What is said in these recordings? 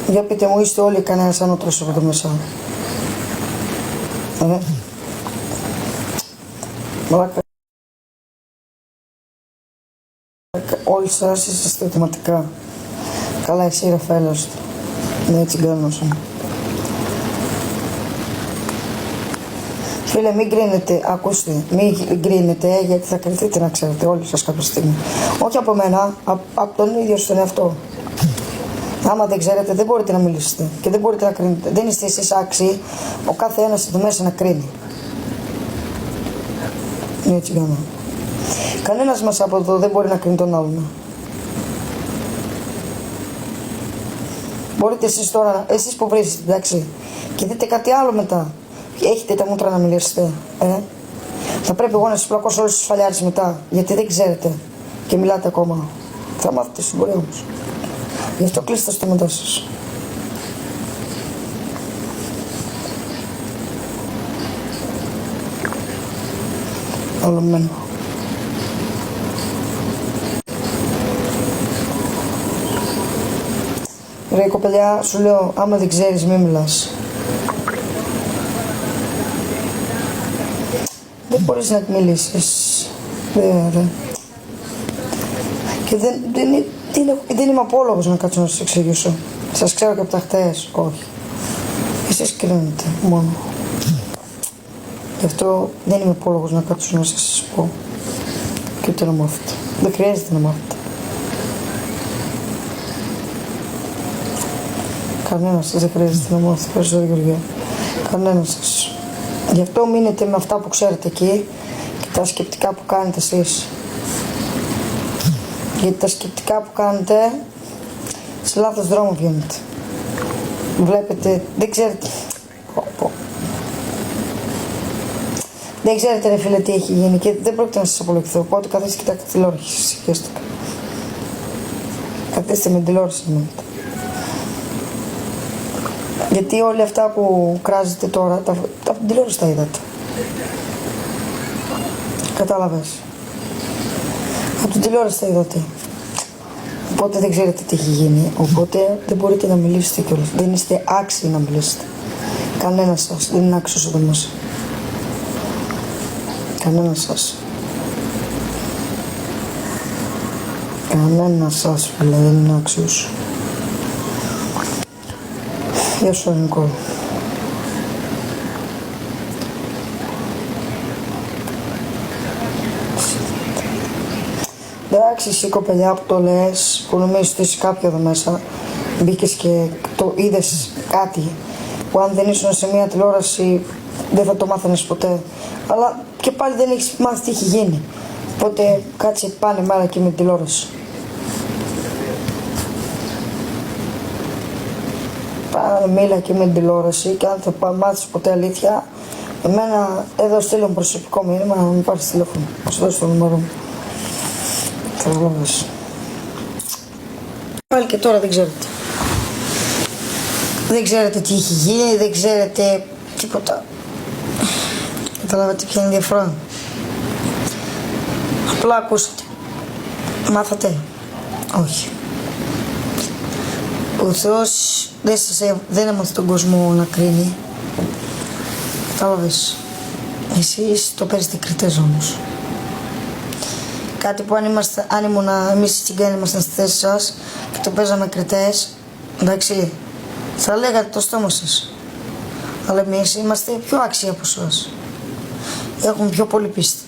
Για πείτε μου, είστε όλοι κανένας ανώτερος από το μέσα? Μαλάκα. Όλοι σας είσαστε θεματικά. Καλά, εσύ Ραφαέλος. Ναι, τσιγκάνος. Φίλε, μην γκρίνετε, ακούστε, μην γκρίνετε, γιατί θα κρυθείτε να ξέρετε όλοι σας κάποια στιγμή. Όχι από μένα, από τον ίδιο στον εαυτό. Άμα δεν ξέρετε, δεν μπορείτε να μιλήσετε και δεν μπορείτε να κρίνετε. Δεν είστε εσείς άξιοι, ο κάθε ένας εδώ μέσα να κρίνει. Έτσι κάνω. Κανένας μας από εδώ δεν μπορεί να κρίνει τον άλλον. Μπορείτε εσείς τώρα, εσείς που βρίσκετε, εντάξει, και δείτε κάτι άλλο μετά. Έχετε τα μούτρα να μιλήσετε, Θα πρέπει εγώ να σας πλακώσω όλους τους φαλιάρες μετά, γιατί δεν ξέρετε και μιλάτε ακόμα. Θα μάθετε στην πορεία όμως. Γι' αυτό κλείστε στο μετά σας. Ολομένο. Ρε κοπελιά, σου λέω, άμα δεν ξέρεις μη μιλάς. Δεν μπορείς να μιλήσεις. Ρε. Και δεν είμαι απόλογος να κάτσω να σας εξηγήσω. Σας ξέρω και από τα χτες, όχι. Εσείς κρίνετε μόνο. Γι' αυτό δεν είμαι απόλογος να κάτσω να σας πω. Και ούτε να μάθετε. Δεν χρειάζεται να μάθετε. Κανένας σας δεν χρειάζεται να μάθετε. Ευχαριστώ, Γεωργία. Κανένας σας. Γι' αυτό μείνετε με αυτά που ξέρετε εκεί και τα σκεπτικά που κάνετε εσείς. Γιατί τα σκεπτικά που κάνετε σε λάθος δρόμο βγαίνετε. Βλέπετε, δεν ξέρετε. Δεν ξέρετε ρε φίλε τι έχει γίνει και δεν πρόκειται να σας απολογηθώ. Οπότε καθίστε και κοιτάξτε τηλεόραση. Συγχέστηκα. Καθίστε με τηλεόραση να μένετε. Γιατί όλα αυτά που κράζετε τώρα, τα τηλεόραση τα είδατε. Κατάλαβες. Από την τηλεόραση τα είδατε. Οπότε δεν ξέρετε τι έχει γίνει. Οπότε δεν μπορείτε να μιλήσετε κιόλας. Δεν είστε άξιοι να μιλήσετε. Κανένας σας δεν είναι άξιος εδώ μέσα. Κανένας σας. Κανένας σας φίλε δεν είναι άξιος. Γεια σου Νικόλ. Εντάξει εσύ κοπελιά που το λες, που νομίζεις ότι είσαι κάποιο εδώ μέσα, μπήκες και το είδες κάτι που αν δεν ήσουν σε μια τηλεόραση δεν θα το μάθαινες ποτέ. Αλλά και πάλι δεν έχεις μάθει τι έχει γίνει. Οπότε κάτσε πάνε μέρα και με τηλεόραση. Πάνε μίλα και με τηλεόραση και αν θα μάθεις ποτέ αλήθεια, εμένα εδώ στείλω προσωπικό μήνυμα να μην πάρεις τηλέφωνο. Να σου δώσω το νούμερο μου. Καταλάβες. Πάλι και τώρα δεν ξέρετε. Δεν ξέρετε τι έχει γίνει, δεν ξέρετε τίποτα. Καταλάβατε ποια είναι η διαφορά. Απλά ακούσατε. Μάθατε. Όχι. Ο Θεός δεν έμαθε τον κόσμο να κρίνει. Κατάλαβες. Εσείς το παίζετε κριτές όμως. Κάτι που αν ήμουν εμείς στην Κέννη ήμασταν στη θέση σας και το παίζαμε κριτές, εντάξει, θα λέγατε το στόμα σας. Αλλά εμείς είμαστε πιο άξιοι από εσάς. Έχουμε πιο πολύ πίστη.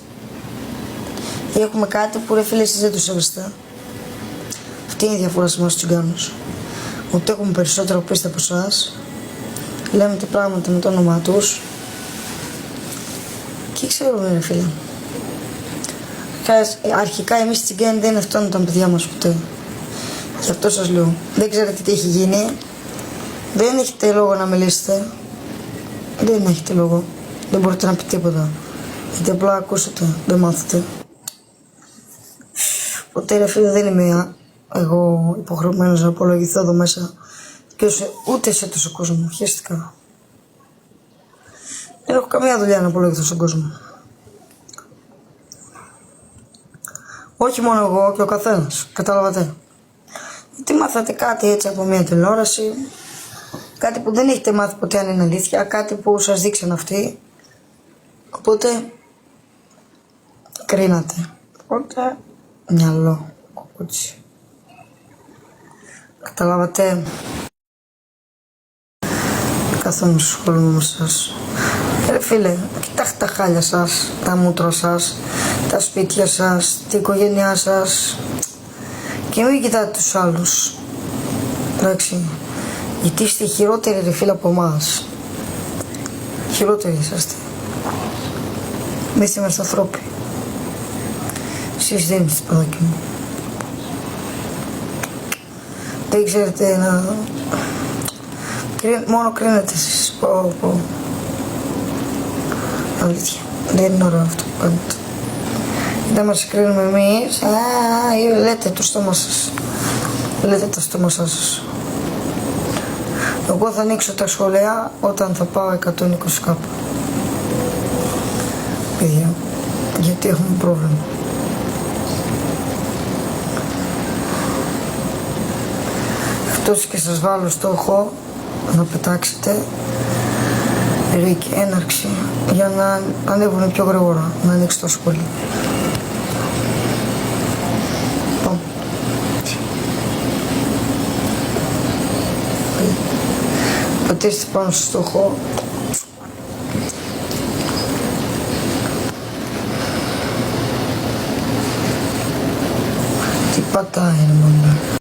Έχουμε κάτι που ρε φίλε εσείς δεν το σέβεστε. Αυτή είναι η διαφορά σε εμάς τους Τσιγκάνους. Ότι έχουμε περισσότερο πίστη από εσάς. Λέμε τα πράγματα με το όνομά τους. Και ξέρουμε ρε φίλε. Αρχικά εμείς στην Τσιγκάνη δεν αυτόν τα παιδιά μας ποτέ. Γι' αυτό σας λέω. Δεν ξέρετε τι έχει γίνει. Δεν έχετε λόγο να μιλήσετε. Δεν έχετε λόγο. Δεν μπορείτε να πείτε τίποτα. Γιατί απλά ακούσετε, δεν μάθετε. Ποτέ ρε φίλε δεν είμαι εγώ υποχρεωμένος να απολογηθώ εδώ μέσα και ούτε σε τόσο κόσμο. Χαίστηκα. Δεν έχω καμία δουλειά να απολογηθώ στον κόσμο. Όχι μόνο εγώ και ο καθένας. Καταλάβατε. Γιατί μάθατε κάτι έτσι από μια τηλεόραση Κάτι που δεν έχετε μάθει ποτέ αν είναι αλήθεια, κάτι που σας δείξαν αυτοί. Οπότε κρίνατε. Οπότε μυαλό, κουκούτσι. Καταλάβατε. Καθόλου να ασχολούμαι με σας. Ρε φίλε, κοιτάξτε τα χάλια σας, τα μούτρα σας, τα σπίτια σας, την οικογένειά σας και μην κοιτάτε τους άλλους. Εντάξει, γιατί είστε χειρότεροι ρε φίλε από εμάς. Χειρότεροι είσαστε. Εμείς είμαστε ανθρώποι. Εσείς δεν είστε παιδάκι μου. Δεν ξέρετε να... Μόνο κρίνετε εσείς. Πω. Αλήθεια. Δεν είναι ωραίο αυτό που κάνετε. Δεν μας κρίνουμε εμείς. Λέτε το στόμα σας. Λέτε τα στόμα σας. Εγώ θα ανοίξω τα σχολεία όταν θα πάω 120 κάπου. Παιδιά, γιατί έχουμε πρόβλημα. Εκτός και σας βάλω στόχο να πετάξετε ρίκη, έναρξη, για να ανέβουν πιο γρήγορα, να ανοίξει το σχολείο. Πατήστε πάνω στο στόχο. Τι πατάει ρε μόνο.